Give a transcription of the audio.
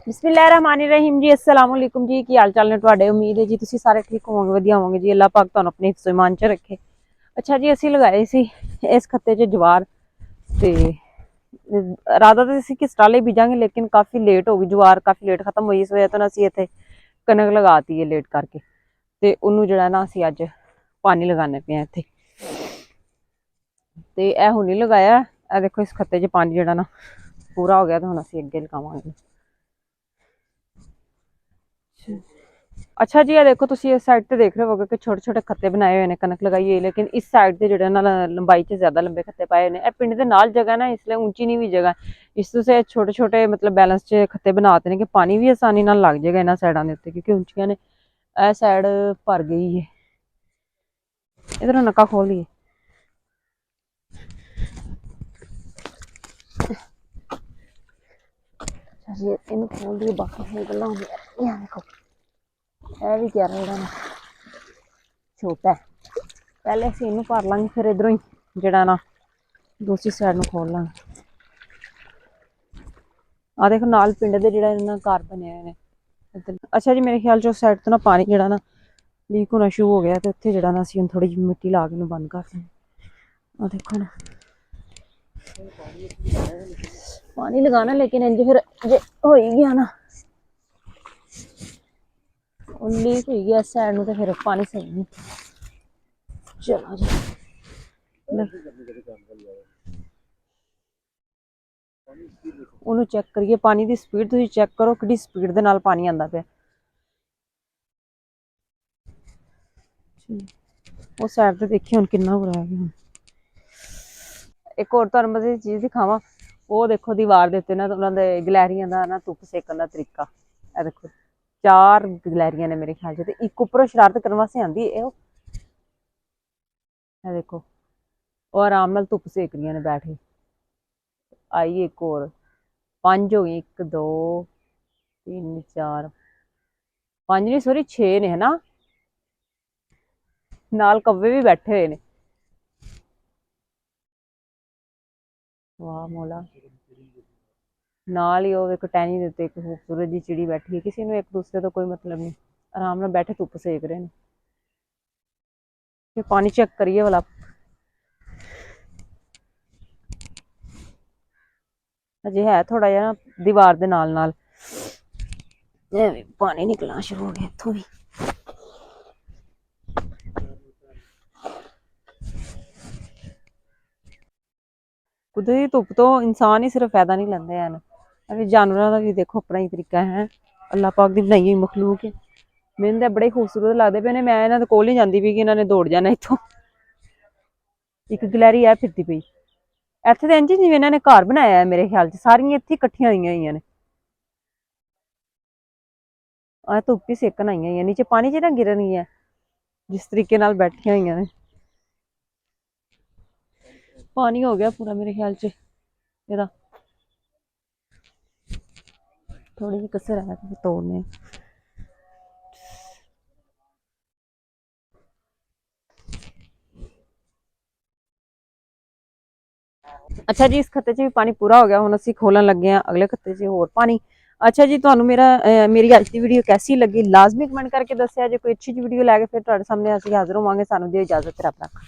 बिस्मिल्लाहिर्रहमानिर्रहीम जी अस्सलाम वालेकुम जी की हाल चाल ने तुहाडे। उम्मीद है जी तुसी सारे ठीक होवोगे, वधिया होवोगे जी। अल्लाह पाक तुहानू अपने हिफ्ज़ ईमान च रखे। अच्छा जी, असीं लगाए सी इस खत्ते च जवार ते इरादा तो सी कि स्टाले बीजांगे, लेकिन काफ़ी लेट हो गई, जवार काफ़ी लेट खत्म हुई। इस वजह तो असीं इत्थे कनक लगाती है लेट करके, ते उन्नू जेहड़ा ना असीं अज पानी लगाने पे इत्थे। ते ए हुणी लगाया, ए देखो इस खत्ते च पानी जेहड़ा ना पूरा हो गया, तो हुण असीं अग्गे लगावांगे। अच्छा जी, ये देखो तुसी इस साइड ते देख रहे होगे कि छोटे छोटे खत्ते बनाए हुए ने, कनक लगाई हुई है, लेकिन इस साइड ते जेहड़े ना लंबाई च ज्यादा लंबे खत्ते पाए हुए ने। ए पिंड दे नाल जगह ना, इसलिए ऊंची नीवीं जगह, इस से छोटे छोटे मतलब बैलेंस च खत्ते बनाते हैं कि पानी भी आसानी नाल लग जाएगा इन्हां साइडां दे उत्ते, क्योंकि ऊंचियां ने। ए साइड भर गई है, इधरों नक्का खोल दिए। जी इन्हू खोल दिए, बाकी फिर गल्लां होंदियां। यहाँ देखो ए भी क्यारा जेहड़ा ना छोटा है, पहले असीं इनू भर लांगे, फिर इधरों ही जेहड़ा ना दूसरी साइड नू खोल लांगे। आ देखो नाल पिंड दे जेहड़ा इन्हां घर बने हुए ने। अच्छा जी, मेरे ख्याल च उस साइड तो ना पानी जेहड़ा ना लीक होना शुरू हो गया, तो उत्थे जेहड़ा ना असीं हुण थोड़ी जी मिट्टी ला के इनू बंद कर देंगे। आ देखो ना पानी लगाना, लेकिन इंज फिर जे हो ही गया ना, लीक हो गया इस साइड नू, तो फिर पानी सही नहीं। चलो जी, ਉਹਨੂੰ ਚੈੱਕ ਕਰੀਏ, ਪਾਣੀ ਦੀ ਸਪੀਡ ਤੁਸੀਂ ਚੈੱਕ ਕਰੋ ਕਿੰਨੀ ਸਪੀਡ ਦੇ ਨਾਲ ਪਾਣੀ ਆਂਦਾ ਪਿਆ। ਉਹ ਸਾਈਡ ਤੇ ਦੇਖੀ ਹੁਣ ਕਿੰਨਾ ਬੁਰਾ ਹੈ। ਹੁਣ ਇੱਕ ਹੋਰ ਤੁਹਾਨੂੰ ਮੈਂ ਇਹ ਚੀਜ਼ ਦਿਖਾਵਾਂ, ਉਹ ਦੇਖੋ ਦੀਵਾਰ ਦੇ ਉੱਤੇ ਨਾ ਉਹਨਾਂ ਦੇ ਗਲੈਰੀਆਂ ਦਾ ਨਾ ਧੁੱਪ ਸੇਕਣ ਦਾ ਤਰੀਕਾ। ਇਹ ਦੇਖੋ 4 ਗਲੈਰੀਆਂ ਨੇ ਮੇਰੇ ਖਿਆਲ ਚ, ਤੇ ਇੱਕ ਉੱਪਰੋਂ ਸ਼ਰਾਰਤ ਕਰਨ ਵਾਸਤੇ ਆਂਦੀ ਇਹ देखो, वो आराम नाल धुप सेक रही ने बैठ के। आई एक और 5 हो गई, 1 2 3 4 5 नहीं सॉरी 6 ने, है ना, नाल कव्वे भी बैठे हुए ने। वाह मौला, नाल ही वो एक टहनी दे उत्ते एक खूबसूरत जी चिड़ी बैठी है। किसी ने एक दूसरे तो कोई मतलब नहीं, आराम नाल बैठे धुप सेक रहे हैं। पानी चेक करिए वाला, अजे है थोड़ा जिहा दीवार दे नाल नाल पानी निकलना शुरू हो गया इत्थों भी। कुदरती धुप तो इंसान ही सिर्फ फायदा नहीं लैंदे हैन, अगर जानवरां दा भी देखो अपना ही तरीका है। अल्लाह पाक दी बनाई हुई मखलूक है। मैनूं ते बड़े खूबसूरत लगदे पे ने। मैं इन्हां दे कोल नहीं जांदी भी कि इन्हां ने दौड़ जाना इत्थों। एक गिलहरी ऐ फिरदी पई इत्थे, ते इंज जिवें इन्हां ने घर बनाया है मेरे ख्याल च, सारियां इत्थे इकट्ठियां होईयां होईयां ने। आ धुप ही सेकन आईयां होईयां, नीचे पानी च ना गिरनगियां जिस तरीके नाल बैठियां होईयां ने। पानी हो गया पूरा मेरे ख्याल च इहदा, थोड़ी जी कसर है तो तोड़ने। अच्छा जी, इस खत्ते च भी पानी पूरा हो गया, हुण असीं खोलन लगे हां अगले खत्ते च होर पानी। अच्छा जी, तुहानूं मेरी अज दी वीडियो कैसी लगी लाजमी कमेंट करके दस्सेआ जे। कोई अच्छी जी वीडियो लैके फिर तुहाडे सामने असीं हाज़र होवांगे। सानूं दिओ इजाजत, रब राखा।